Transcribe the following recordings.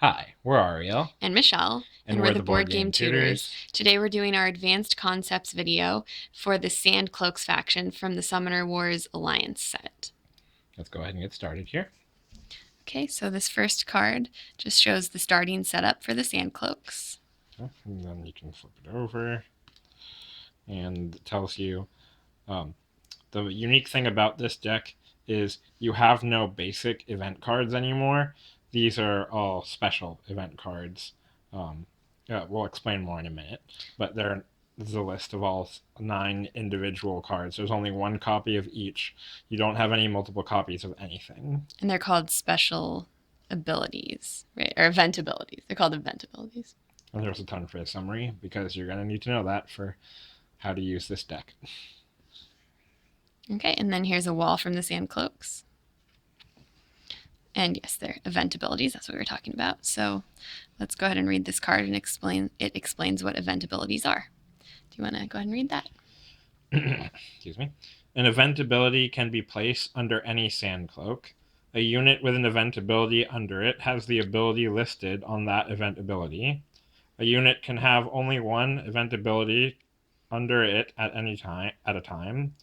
Hi, we're Ariel, and Michelle, and and we're we're the the Board Board Game Game Tutors. Tutors. Today we're doing our Advanced Concepts video for the Sand Cloaks Faction from the Summoner Wars Alliance set. Let's go ahead and get started here. Okay, so this first card just shows the starting setup for the Sand Cloaks. And then you can flip it over, and it tells you the unique thing about this deck is you have no basic event cards anymore. These are all special event cards. We'll explain more in a minute, but this is a list of all 9 individual cards. There's only one copy of each. You don't have any multiple copies of anything. And they're called special abilities, right? Or event abilities. They're called event abilities. And there's a ton for the summary because you're going to need to know that for how to use this deck. Okay, and then here's a wall from the Sand Cloaks. And yes, they're event abilities. That's what we were talking about. So let's go ahead and read this card and it explains what event abilities are. Do you want to go ahead and read that? Excuse me. An event ability can be placed under any Sand Cloak. A unit with an event ability under it has the ability listed on that event ability. A unit can have only one event ability under it at a time.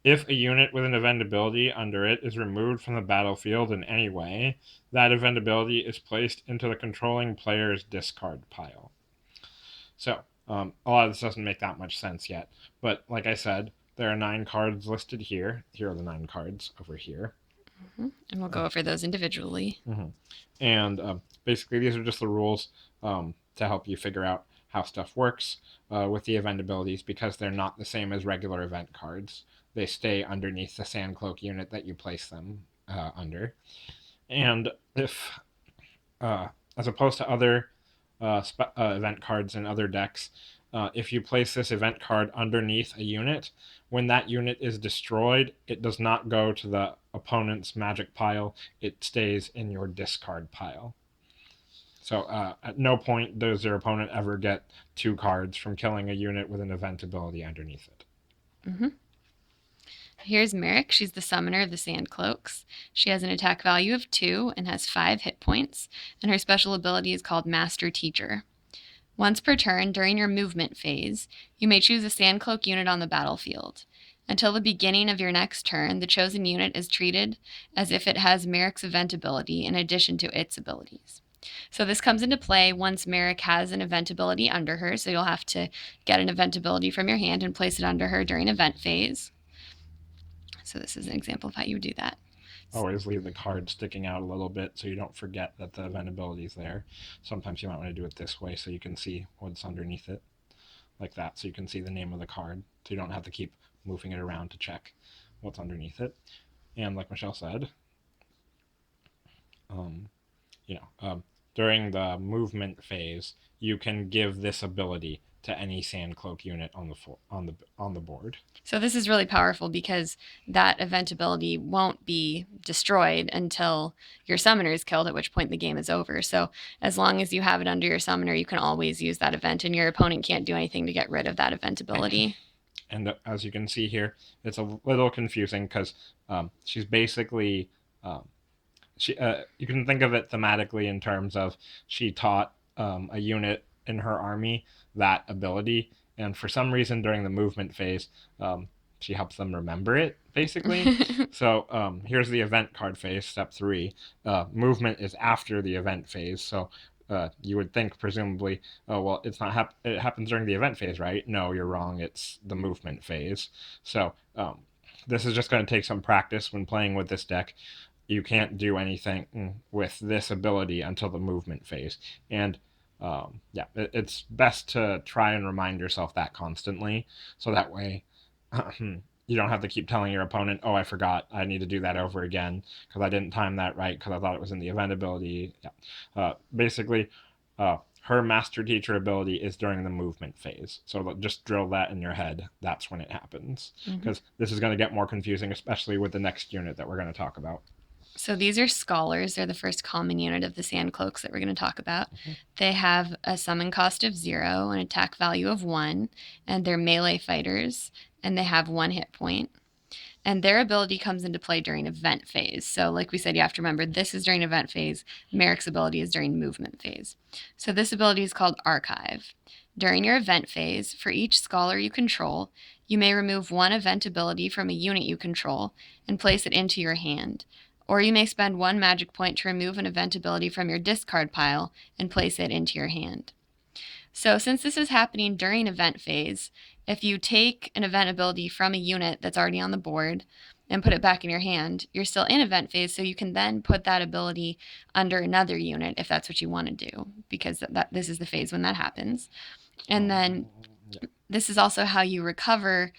If a unit with an event ability under it is removed from the battlefield in any way, that event ability is placed into the controlling player's discard pile. So, a lot of this doesn't make that much sense yet, but like I said, there are 9 cards listed here. Here are the 9 cards over here. And we'll go over those individually. And basically, these are just the rules to help you figure out how stuff works with the event abilities because they're not the same as regular event cards. They stay underneath the Sand Cloak unit that you place them under. And if, as opposed to other event cards in other decks, if you place this event card underneath a unit, when that unit is destroyed, it does not go to the opponent's magic pile. It stays in your discard pile. So at no point does your opponent ever get 2 cards from killing a unit with an event ability underneath it. Here's Marek. She's the summoner of the Sand Cloaks. She has an attack value of 2 and has 5 hit points, and her special ability is called Master Teacher. Once per turn, during your movement phase, you may choose a Sand Cloak unit on the battlefield. Until the beginning of your next turn, the chosen unit is treated as if it has Marek's event ability in addition to its abilities. So this comes into play once Marek has an event ability under her, so you'll have to get an event ability from your hand and place it under her during event phase. So this is an example of how you would do that. Always leave the card sticking out a little bit so you don't forget that the event ability is there. Sometimes you might want to do it this way so you can see what's underneath it, like that, so you can see the name of the card, so you don't have to keep moving it around to check what's underneath it. And like Michelle said, during the movement phase, you can give this ability to any Sand Cloak unit on the board. So this is really powerful because that event ability won't be destroyed until your summoner is killed, at which point the game is over. So as long as you have it under your summoner, you can always use that event, and your opponent can't do anything to get rid of that event ability. And as you can see here, it's a little confusing because she's basically you can think of it thematically in terms of she taught a unit in her army that ability, and for some reason during the movement phase, she helps them remember it, basically. So here's the event card phase, step 3. Movement is after the event phase, so you would think presumably, oh well, it's not it happens during the event phase, right? No, you're wrong. It's the movement phase. So this is just going to take some practice when playing with this deck. You can't do anything with this ability until the movement phase, and it's best to try and remind yourself that constantly, so that way you don't have to keep telling your opponent, oh, I forgot, I need to do that over again because I didn't time that right because I thought it was in the event ability. Basically, her Master Teacher ability is during the movement phase. So just drill that in your head. That's when it happens. Because this is going to get more confusing, especially with the next unit that we're going to talk about. So these are Scholars. They're the first common unit of the Sand Cloaks that we're going to talk about. They have a summon cost of 0, an attack value of 1, and they're melee fighters, and they have 1 hit point. And their ability comes into play during event phase. So, like we said, you have to remember this is during event phase. Marek's ability is during movement phase. So, this ability is called Archive. During your event phase, for each scholar you control, you may remove one event ability from a unit you control and place it into your hand. Or you may spend one magic point to remove an event ability from your discard pile and place it into your hand. So since this is happening during event phase, if you take an event ability from a unit that's already on the board and put it back in your hand, you're still in event phase, so you can then put that ability under another unit if that's what you want to do, because this is the phase when that happens. And then this is also how you recover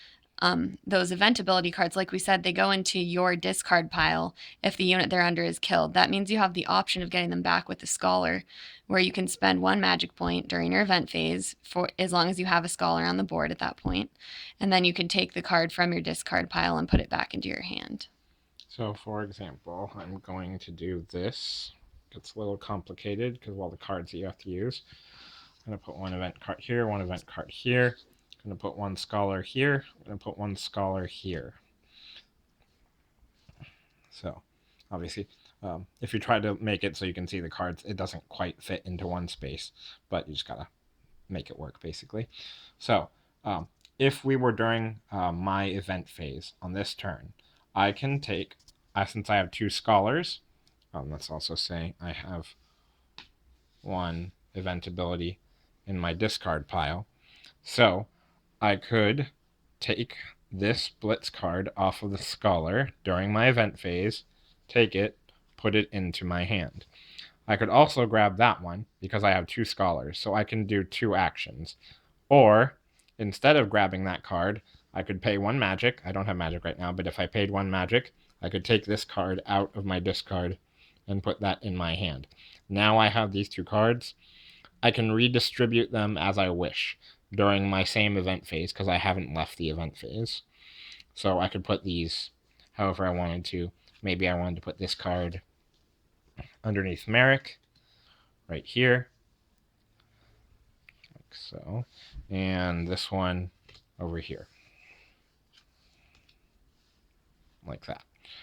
those event ability cards. Like we said, they go into your discard pile if the unit they're under is killed. That means you have the option of getting them back with the Scholar, where you can spend one magic point during your event phase for as long as you have a Scholar on the board at that point. And then you can take the card from your discard pile and put it back into your hand. So, for example, I'm going to do this. It's a little complicated because of all the cards that you have to use. I'm going to put one event card here, one event card here. I'm going to put one Scholar here. I'm going to put one Scholar here. So, obviously, if you try to make it so you can see the cards, it doesn't quite fit into one space, but you just gotta make it work, basically. So, if we were during my event phase on this turn, I can take, since I have two Scholars, let's also say I have one event ability in my discard pile. So I could take this Blitz card off of the Scholar during my event phase, take it, put it into my hand. I could also grab that one because I have two Scholars, so I can do two actions. Or, instead of grabbing that card, I could pay one magic. I don't have magic right now, but if I paid one magic, I could take this card out of my discard and put that in my hand. Now I have these two cards. I can redistribute them as I wish during my same event phase because I haven't left the event phase. So I could put these however I wanted to. Maybe I wanted to put this card underneath Marek, right here, like so, and this one over here, like that.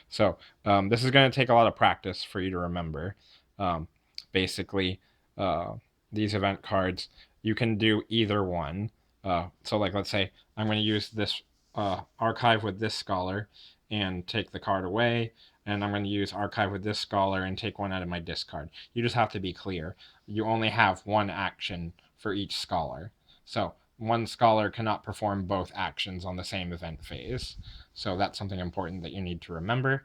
So this is going to take a lot of practice for you to remember. Basically, these event cards, you can do either one. So like, let's say I'm going to use this Archive with this Scholar and take the card away, and I'm going to use Archive with this Scholar and take one out of my discard. You just have to be clear. You only have one action for each Scholar. So one Scholar cannot perform both actions on the same event phase. So that's something important that you need to remember.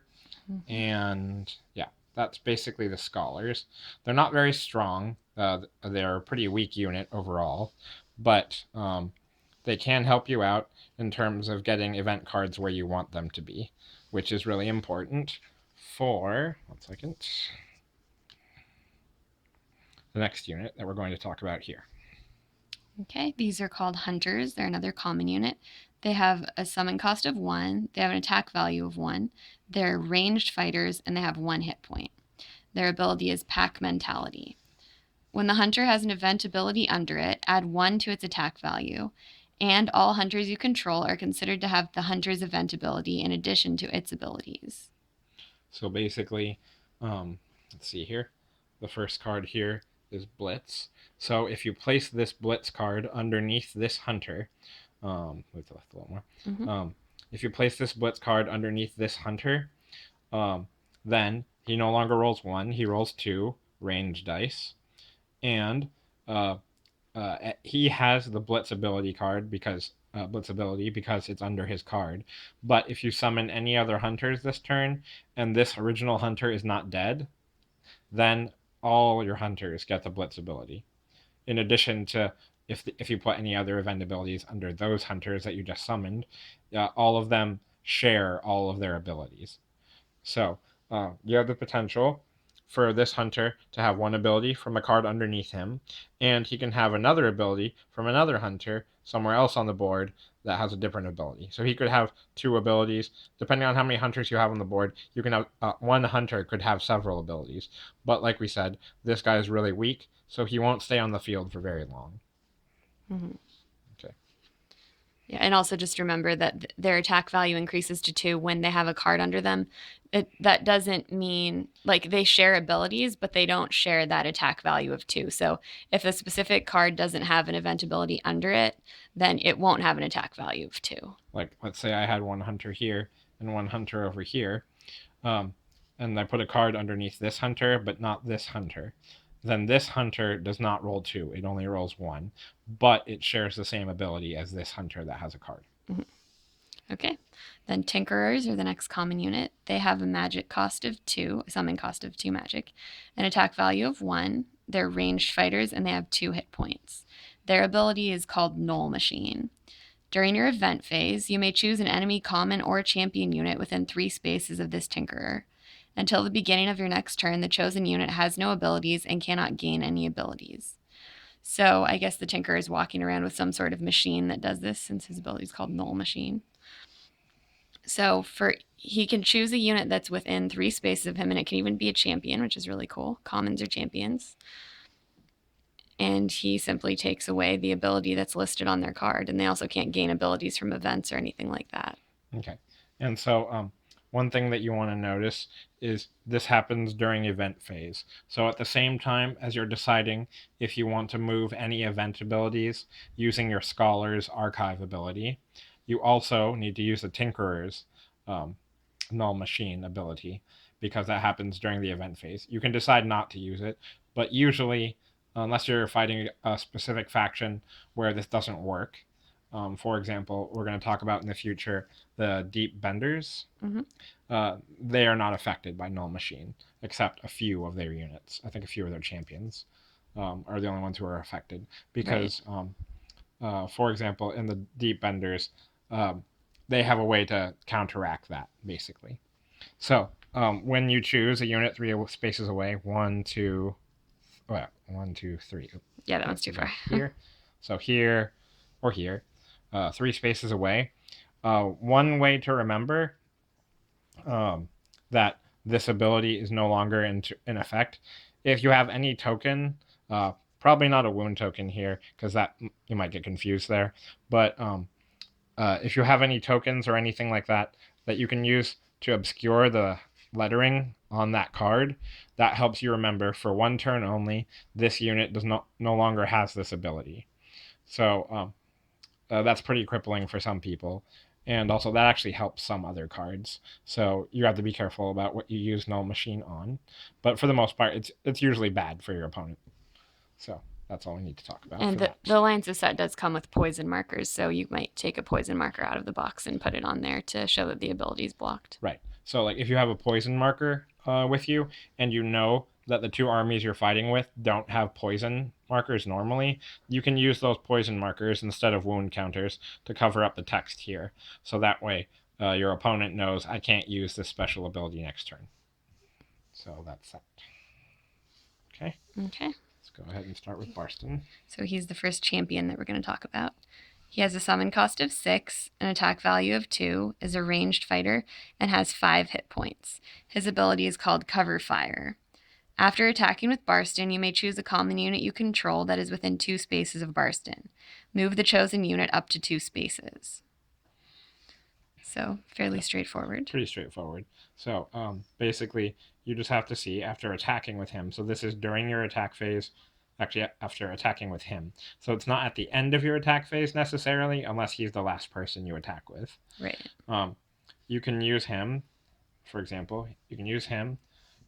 Mm-hmm. And yeah, that's basically the Scholars. They're not very strong. They're a pretty weak unit overall, but they can help you out in terms of getting event cards where you want them to be, which is really important for, one second, the next unit that we're going to talk about here. Okay, these are called Hunters. They're another common unit. They have a summon cost of 1, they have an attack value of 1, they're ranged fighters, and they have 1 hit point. Their ability is Pack Mentality. When the Hunter has an event ability under it, add 1 to its attack value, and all Hunters you control are considered to have the Hunter's event ability in addition to its abilities. So basically, let's see here, the first card here is Blitz. So if you place this Blitz card underneath this Hunter, move to left a little more. Mm-hmm. If you place this Blitz card underneath this Hunter, then he no longer rolls 1, he rolls 2 range dice, and he has the Blitz ability card because it's under his card. But if you summon any other Hunters this turn, and this original Hunter is not dead, then all your Hunters get the Blitz ability. In addition to if you put any other event abilities under those Hunters that you just summoned, all of them share all of their abilities. So you have the potential for this Hunter to have one ability from a card underneath him, and he can have another ability from another Hunter somewhere else on the board that has a different ability. So he could have 2 abilities. Depending on how many Hunters you have on the board, you can have one Hunter could have several abilities. But like we said, this guy is really weak, so he won't stay on the field for very long. Mm-hmm. Okay. Yeah, and also just remember that their attack value increases to 2 when they have a card under them. That doesn't mean like they share abilities, but they don't share that attack value of 2. So if a specific card doesn't have an event ability under it, then it won't have an attack value of 2. Like, let's say I had one hunter here and one hunter over here, and I put a card underneath this hunter, but not this hunter. Then this hunter does not roll 2, it only rolls 1, but it shares the same ability as this hunter that has a card. Okay. Then Tinkerers are the next common unit. They have a magic cost of 2, a summon cost of 2 magic, an attack value of 1. They're ranged fighters and they have 2 hit points. Their ability is called Null Machine. During your event phase, you may choose an enemy common or champion unit within 3 spaces of this Tinkerer. Until the beginning of your next turn, the chosen unit has no abilities and cannot gain any abilities. So I guess the Tinkerer is walking around with some sort of machine that does this, since his ability is called Null Machine. So he can choose a unit that's within 3 spaces of him, and it can even be a champion, which is really cool. Commons or champions. And he simply takes away the ability that's listed on their card, and they also can't gain abilities from events or anything like that. Okay. And so one thing that you want to notice is this happens during event phase. So at the same time as you're deciding if you want to move any event abilities using your Scholar's Archive ability, you also need to use the Tinkerer's Null Machine ability, because that happens during the event phase. You can decide not to use it, but usually, unless you're fighting a specific faction where this doesn't work, for example, we're going to talk about in the future the Deep Benders. They are not affected by Null Machine, except a few of their units. I think a few of their champions are the only ones who are affected, because, for example, in the Deep Benders, they have a way to counteract that, basically. So when you choose a unit 3 spaces away, 1, 2, 3. Yeah, that one's too far. Here, so here or here, 3 spaces away. One way to remember that this ability is no longer in effect, if you have any token, probably not a wound token here, because that you might get confused there, but if you have any tokens or anything like that that you can use to obscure the lettering on that card, that helps you remember for 1 turn only, this unit no longer has this ability. So that's pretty crippling for some people, and also that actually helps some other cards. So you have to be careful about what you use Null Machine on, but for the most part, it's usually bad for your opponent. So that's all we need to talk about. And the Alliance's set does come with poison markers, so you might take a poison marker out of the box and put it on there to show that the ability is blocked. Right. So like if you have a poison marker with you, and you know that the 2 armies you're fighting with don't have poison markers normally, you can use those poison markers instead of wound counters to cover up the text here. So that way your opponent knows I can't use this special ability next turn. So that's that. Okay. Okay. Let's go ahead and start with Barston. So he's the first champion that we're going to talk about. He has a summon cost of 6, an attack value of 2, is a ranged fighter, and has 5 hit points. His ability is called Cover Fire. After attacking with Barston, you may choose a common unit you control that is within 2 spaces of Barston. Move the chosen unit up to 2 spaces. So, fairly straightforward. Pretty straightforward. So, basically, you just have to see after attacking with him. So this is during your attack phase, actually after attacking with him. So it's not at the end of your attack phase necessarily, unless he's the last person you attack with. Right. You can use him, for example, you can use him,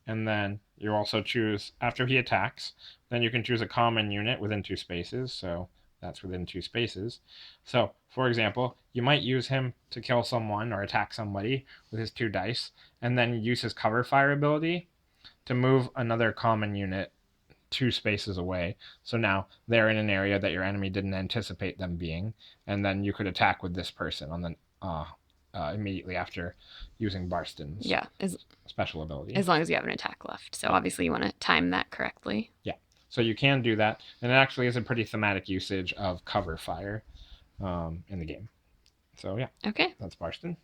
and then you also choose, after he attacks, then you can choose a common unit within 2 spaces, so that's within 2 spaces. So, for example, you might use him to kill someone or attack somebody with his 2 dice, and then use his Cover Fire ability to move another common unit 2 spaces away. So now they're in an area that your enemy didn't anticipate them being, and then you could attack with this person on the immediately after using Barston's special ability. As long as you have an attack left. So obviously you want to time that correctly. Yeah. So you can do that, and it actually is a pretty thematic usage of Cover Fire in the game. So yeah. Okay. That's Barston.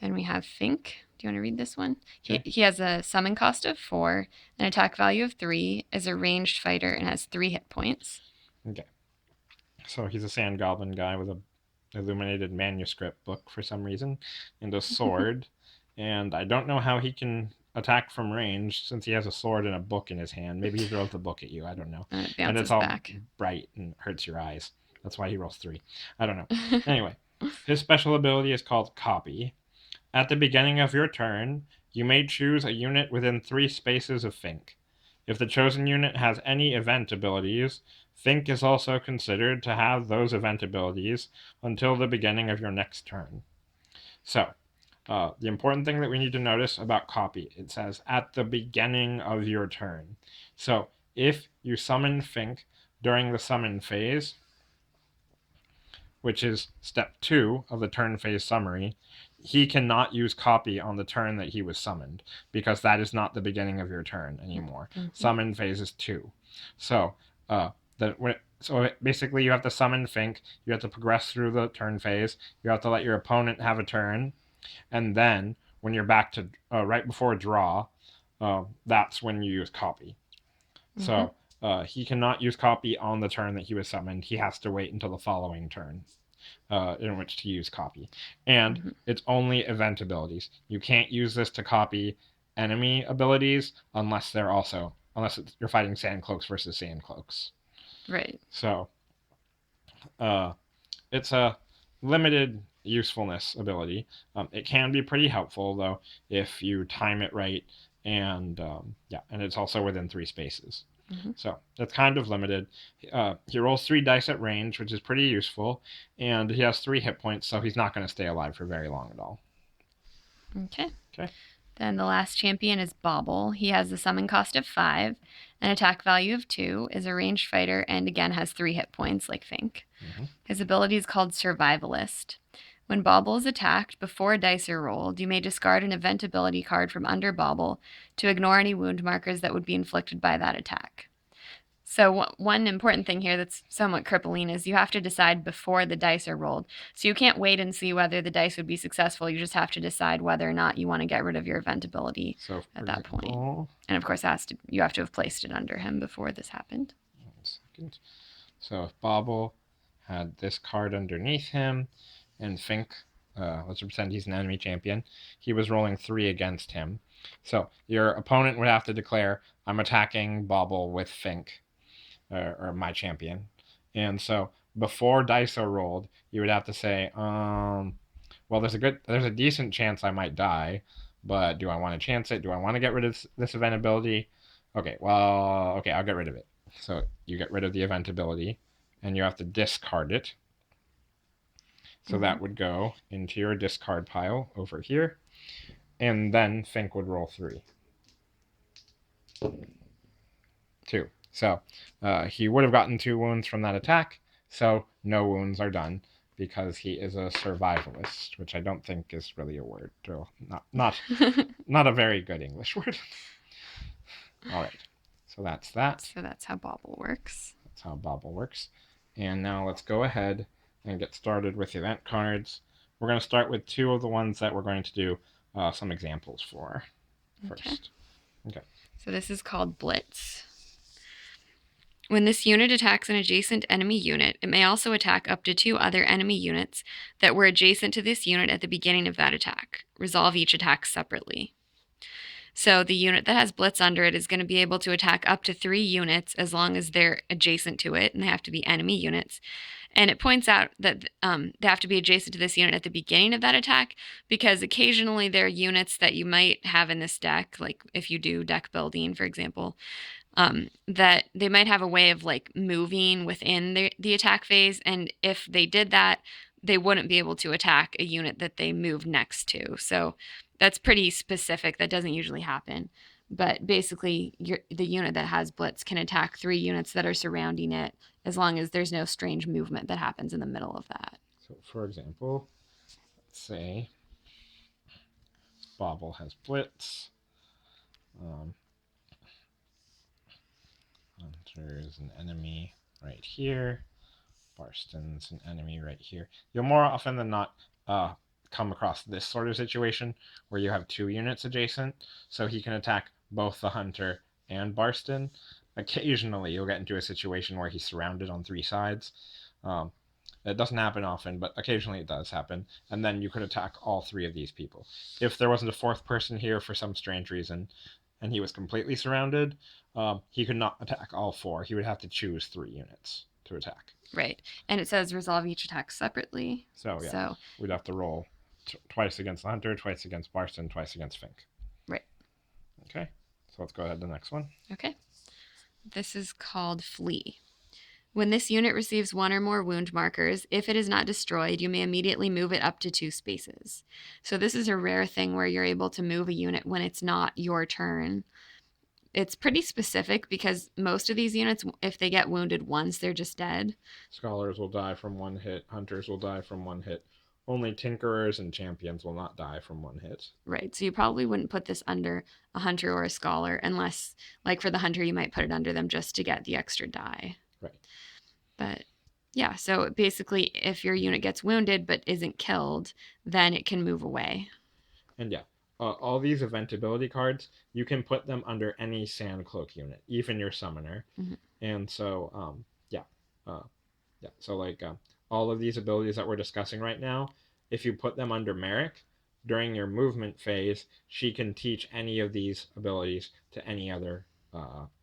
Then we have Fink. Do you want to read this one? Sure. He has a summon cost of 4, an attack value of 3, is a ranged fighter, and has 3 hit points. Okay. So he's a Sand Goblin guy with a illuminated manuscript book for some reason, and a sword. And I don't know how he can attack from range since he has a sword and a book in his hand. Maybe he throws the book at you. I don't know. And it And it's bounces all back. bright and hurts your eyes. That's why he rolls 3. I don't know. Anyway, his special ability is called Copy. At the beginning of your turn, you may choose a unit within 3 spaces of Fink. If the chosen unit has any event abilities, Fink is also considered to have those event abilities until the beginning of your next turn. So, the important thing that we need to notice about Copy, it says at the beginning of your turn. So, if you summon Fink during the summon phase, which is step 2 of the turn phase summary, he cannot use Copy on the turn that he was summoned, because that is not the beginning of your turn anymore. Mm-hmm. Summon phase is 2. So, basically you have to summon Fink, you have to progress through the turn phase, you have to let your opponent have a turn, and then when you're back to right before draw, that's when you use Copy. So he cannot use Copy on the turn that he was summoned. He has to wait until the following turn in which to use Copy. And it's only event abilities. You can't use this to copy enemy abilities unless you're fighting Sand Cloaks versus Sand Cloaks. Right. So it's a limited usefulness ability. It can be pretty helpful though if you time it right, and and it's also within 3 spaces. So it's kind of limited. He rolls 3 dice at range, which is pretty useful, and he has 3 hit points, so he's not going to stay alive for very long at all. Okay. Okay. Then the last champion is Bauble. He has the summon cost of 5, an attack value of 2, is a ranged fighter, and again has 3 hit points like Fink. His ability is called Survivalist. When Bauble is attacked, before dice are rolled, you may discard an event ability card from under Bauble to ignore any wound markers that would be inflicted by that attack. So one important thing here that's somewhat crippling is you have to decide before the dice are rolled. So you can't wait and see whether the dice would be successful. You just have to decide whether or not you want to get rid of your event ability at that point. And of course, you have to have placed it under him before this happened. 1 second. So if Bauble had this card underneath him, and Fink, let's pretend he's an enemy champion, he was rolling 3 against him. So your opponent would have to declare, I'm attacking Bauble with Fink, or my champion. And so before dice are rolled, you would have to say, well, there's a decent chance I might die, but do I want to chance it? Do I want to get rid of this event ability? Okay, I'll get rid of it. So you get rid of the event ability, and you have to discard it. So that would go into your discard pile over here, and then Fink would roll 3. 2. So he would have gotten 2 wounds from that attack, so no wounds are done because he is a survivalist, which I don't think is really a word. Not a very good English word. All right, so that's that. So that's how Bauble works. That's how Bauble works. And now let's go ahead and get started with event cards. We're going to start with 2 of the ones that we're going to do some examples for first. Okay. So this is called Blitz. When this unit attacks an adjacent enemy unit, it may also attack up to 2 other enemy units that were adjacent to this unit at the beginning of that attack. Resolve each attack separately. So the unit that has Blitz under it is going to be able to attack up to 3 units as long as they're adjacent to it, and they have to be enemy units. And it points out that they have to be adjacent to this unit at the beginning of that attack, because occasionally there are units that you might have in this deck, like if you do deck building, for example, that they might have a way of like moving within the attack phase. And if they did that, they wouldn't be able to attack a unit that they moved next to. So that's pretty specific. That doesn't usually happen. But basically, the unit that has Blitz can attack 3 units that are surrounding it as long as there's no strange movement that happens in the middle of that. So, for example, let's say Bauble has Blitz. Hunter's an enemy right here. Barston's an enemy right here. You'll more often than not come across this sort of situation where you have 2 units adjacent, so he can attack both the Hunter and Barston. Occasionally, you'll get into a situation where he's surrounded on 3 sides. It doesn't happen often, but occasionally it does happen. And then you could attack all 3 of these people. If there wasn't a 4th person here for some strange reason, and he was completely surrounded, he could not attack all 4. He would have to choose 3 units to attack. Right. And it says resolve each attack separately. So, yeah, we'd have to roll twice against the Hunter, twice against Barson, twice against Fink. Right. Okay, so let's go ahead to the next one. Okay. This is called Flee. When this unit receives 1 or more wound markers, if it is not destroyed, you may immediately move it up to 2 spaces. So this is a rare thing where you're able to move a unit when it's not your turn. It's pretty specific because most of these units, if they get wounded once, they're just dead. Scholars will die from 1 hit. Hunters will die from 1 hit. Only Tinkerers and Champions will not die from 1 hit. Right, so you probably wouldn't put this under a Hunter or a Scholar unless, like for the Hunter, you might put it under them just to get the extra die. Right. But yeah, so basically if your unit gets wounded but isn't killed, then it can move away. And yeah, all these event ability cards, you can put them under any Sand Cloak unit, even your Summoner. Mm-hmm. And so, so like all of these abilities that we're discussing right now, if you put them under Marek, during your movement phase, she can teach any of these abilities to any other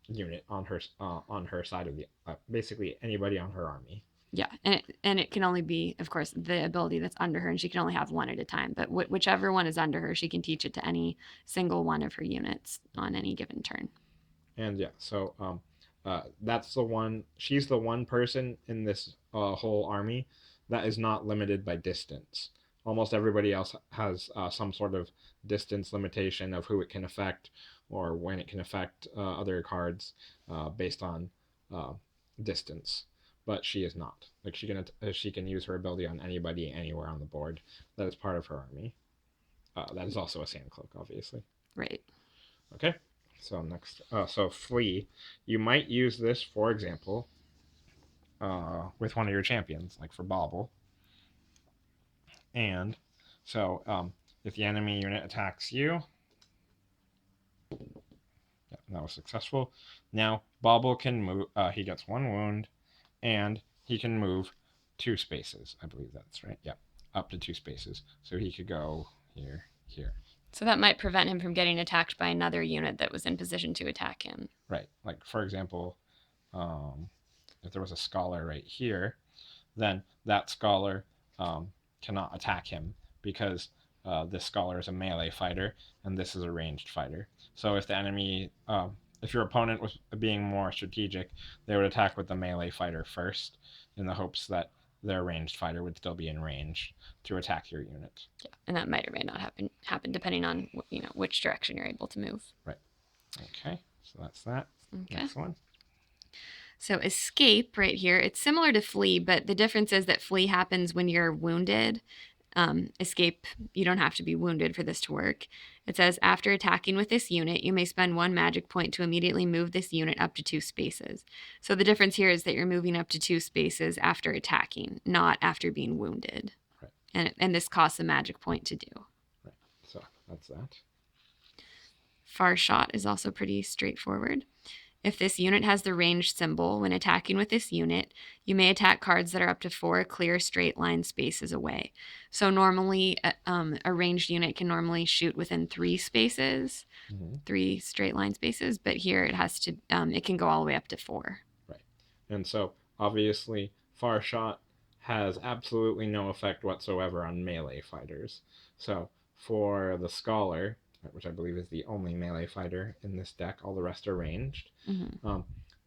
unit on her side of the basically anybody on her army. Yeah, and it can only be, of course, the ability that's under her, and she can only have 1 at a time. But whichever one is under her, she can teach it to any single one of her units on any given turn. And yeah, so that's the one. She's the one person in this whole army that is not limited by distance. Almost everybody else has some sort of distance limitation of who it can affect or when it can affect other cards based on distance. But she is not. Like she can use her ability on anybody anywhere on the board that is part of her army. That is also a Sand Cloak, obviously. Right. Okay. So next, so Flee, you might use this, for example, with one of your champions, like for Bauble. And so if the enemy unit attacks you, yeah, that was successful. Now Bauble can move. He gets 1 wound, and he can move 2 spaces. I believe that's right. Yeah, up to 2 spaces. So he could go here, here. So that might prevent him from getting attacked by another unit that was in position to attack him. Right. Like, for example, if there was a Scholar right here, then that Scholar cannot attack him because this Scholar is a melee fighter and this is a ranged fighter. So if the enemy, if your opponent was being more strategic, they would attack with the melee fighter first in the hopes that their ranged fighter would still be in range to attack your unit. Yeah, and that might or may not happen depending on which direction you're able to move. Right. Okay, so that's that. Okay. Next one. So Escape right here, it's similar to Flee, but the difference is that Flee happens when you're wounded. Escape, you don't have to be wounded for this to work. It says, after attacking with this unit, you may spend 1 magic point to immediately move this unit up to 2 spaces. So the difference here is that you're moving up to 2 spaces after attacking, not after being wounded. Right. And this costs a magic point to do. Right. So that's that. Far Shot is also pretty straightforward. If this unit has the ranged symbol, when attacking with this unit, you may attack cards that are up to 4 clear straight line spaces away. So normally, a ranged unit can normally shoot within 3 spaces, 3 straight line spaces, but here it has to, it can go all the way up to 4. Right. And so, obviously, Far Shot has absolutely no effect whatsoever on melee fighters. So, for the Scholar, which I believe is the only melee fighter in this deck, all the rest are ranged.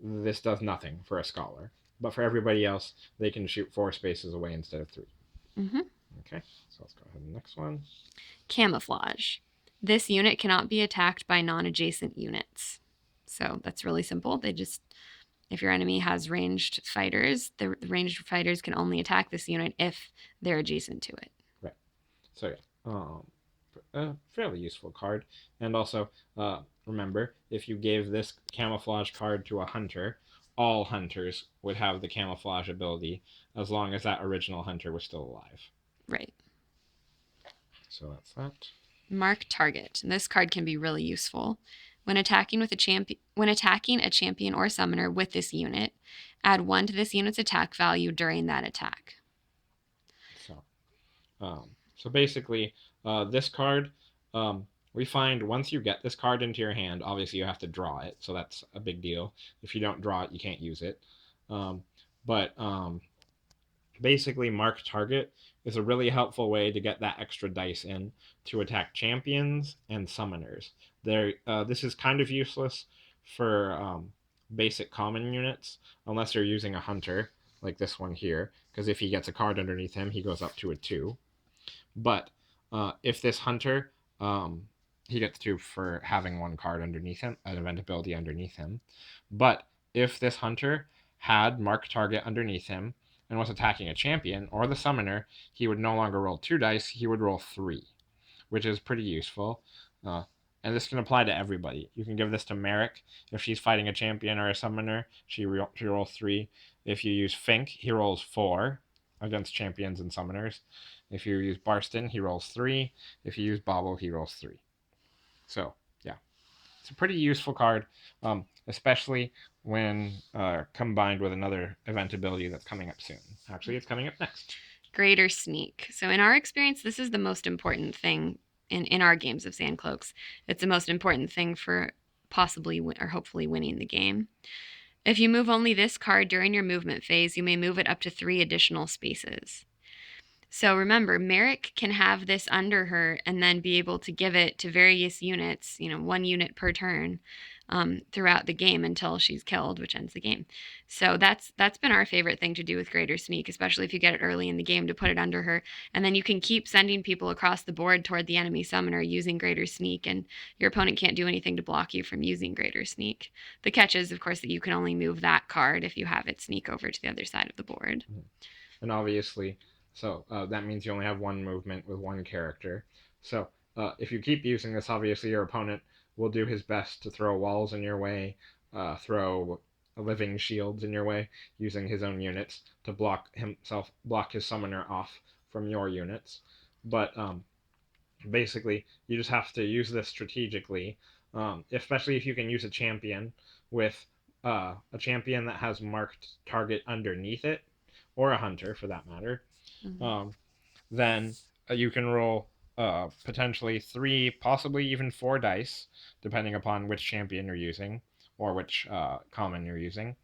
This does nothing for a Scholar. But for everybody else, they can shoot 4 spaces away instead of 3. Okay, so let's go ahead to the next one. Camouflage. This unit cannot be attacked by non-adjacent units. So that's really simple. They just, if your enemy has ranged fighters, the ranged fighters can only attack this unit if they're adjacent to it. Right. So yeah, a fairly useful card. And also, remember, if you gave this Camouflage card to a Hunter, all Hunters would have the Camouflage ability as long as that original Hunter was still alive. Right. So that's that. Mark Target. And this card can be really useful. When attacking a champion or summoner with this unit, add 1 to this unit's attack value during that attack. So basically, this card, we find once you get this card into your hand, obviously you have to draw it, so that's a big deal. If you don't draw it, you can't use it. But basically, Mark Target is a really helpful way to get that extra dice in to attack champions and summoners. This is kind of useless for basic common units, unless you're using a hunter, like this one here, because if he gets a card underneath him, he goes up to a 2. But if this hunter, he gets 2 for having one card underneath him, an event ability underneath him. But if this hunter had Mark Target underneath him and was attacking a champion or the summoner, he would no longer roll 2 dice, he would roll 3, which is pretty useful. And this can apply to everybody. You can give this to Marek. If she's fighting a champion or a summoner, she rolls 3. If you use Fink, he rolls 4 against champions and summoners. If you use Barston, he rolls 3. If you use Bobble, he rolls 3. So, yeah. It's a pretty useful card, especially when combined with another event ability that's coming up soon. Actually, it's coming up next. Greater Sneak. So in our experience, this is the most important thing in our games of Sand Cloaks. It's the most important thing for possibly or hopefully winning the game. If you move only this card during your movement phase, you may move it up to 3 additional spaces. So remember, Marek can have this under her and then be able to give it to various units, 1 unit per turn, throughout the game until she's killed, which ends the game. So that's been our favorite thing to do with Greater Sneak, especially if you get it early in the game, to put it under her. And then you can keep sending people across the board toward the enemy summoner using Greater Sneak, and your opponent can't do anything to block you from using Greater Sneak. The catch is, of course, that you can only move that card if you have it sneak over to the other side of the board. And obviously, so that means you only have 1 movement with 1 character. So if you keep using this, obviously your opponent will do his best to throw walls in your way, throw living shields in your way, using his own units to block his summoner off from your units. But basically, you just have to use this strategically, especially if you can use a champion with a champion that has marked target underneath it, or a hunter for that matter. Then you can roll potentially 3, possibly even 4 dice, depending upon which champion you're using or which common you're using.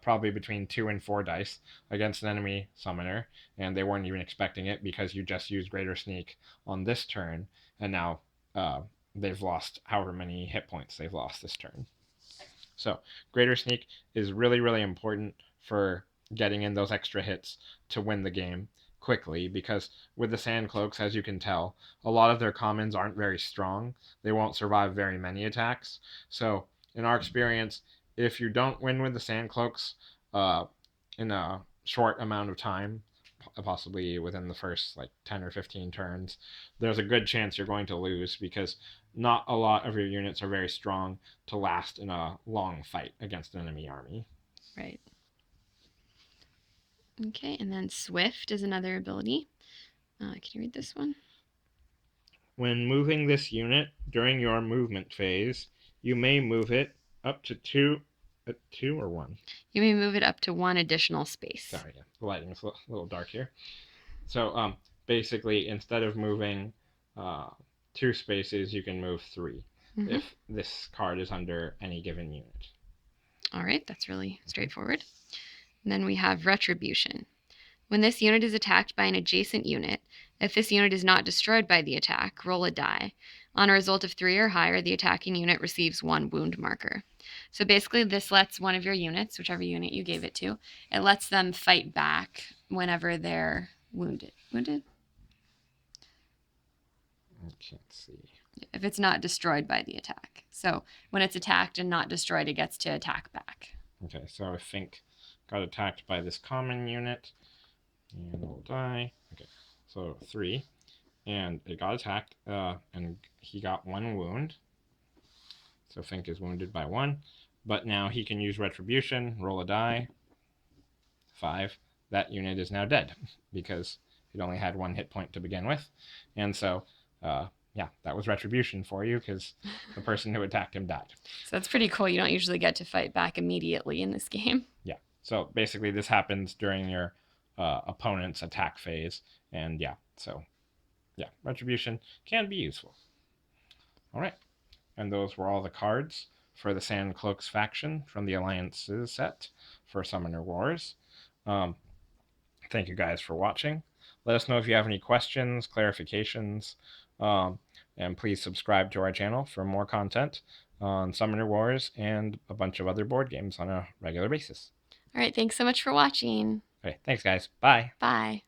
Probably between 2 and 4 dice against an enemy summoner, and they weren't even expecting it because you just used Greater Sneak on this turn, and now they've lost however many hit points they've lost this turn. So Greater Sneak is really, really important for getting in those extra hits to win the game quickly, because with the Sand Cloaks, as you can tell, a lot of their commons aren't very strong. They won't survive very many attacks. So in our experience, if you don't win with the Sand Cloaks in a short amount of time, possibly within the first 10 or 15 turns, there's a good chance you're going to lose, because not a lot of your units are very strong to last in a long fight against an enemy army. Right. Okay, and then Swift is another ability. Can you read this one? When moving this unit during your movement phase, you may move it up to 2 or 1. You may move it up to 1 additional space. Sorry, yeah. The lighting is a little dark here. So basically, instead of moving 2 spaces, you can move 3 if this card is under any given unit. All right, that's really straightforward. And then we have Retribution. When this unit is attacked by an adjacent unit, if this unit is not destroyed by the attack, roll a die. On a result of 3 or higher, the attacking unit receives 1 wound marker. So basically, this lets one of your units, whichever unit you gave it to, it lets them fight back whenever they're wounded. Wounded? I can't see. If it's not destroyed by the attack. So when it's attacked and not destroyed, it gets to attack back. Okay, so I think got attacked by this common unit, and we'll die. Okay, so 3, and it got attacked, and he got 1 wound. So Fink is wounded by 1, but now he can use Retribution, roll a die, 5. That unit is now dead because it only had 1 hit point to begin with, and so yeah, that was Retribution for you, because the person who attacked him died. So that's pretty cool. You don't usually get to fight back immediately in this game. Yeah. So basically, this happens during your opponent's attack phase, and yeah, So, yeah, Retribution can be useful. All right, and those were all the cards for the Sand Cloaks faction from the Alliances set for Summoner Wars. Thank you guys for watching. Let us know if you have any questions, clarifications, and please subscribe to our channel for more content on Summoner Wars and a bunch of other board games on a regular basis. All right, thanks so much for watching. Okay, thanks guys. Bye. Bye.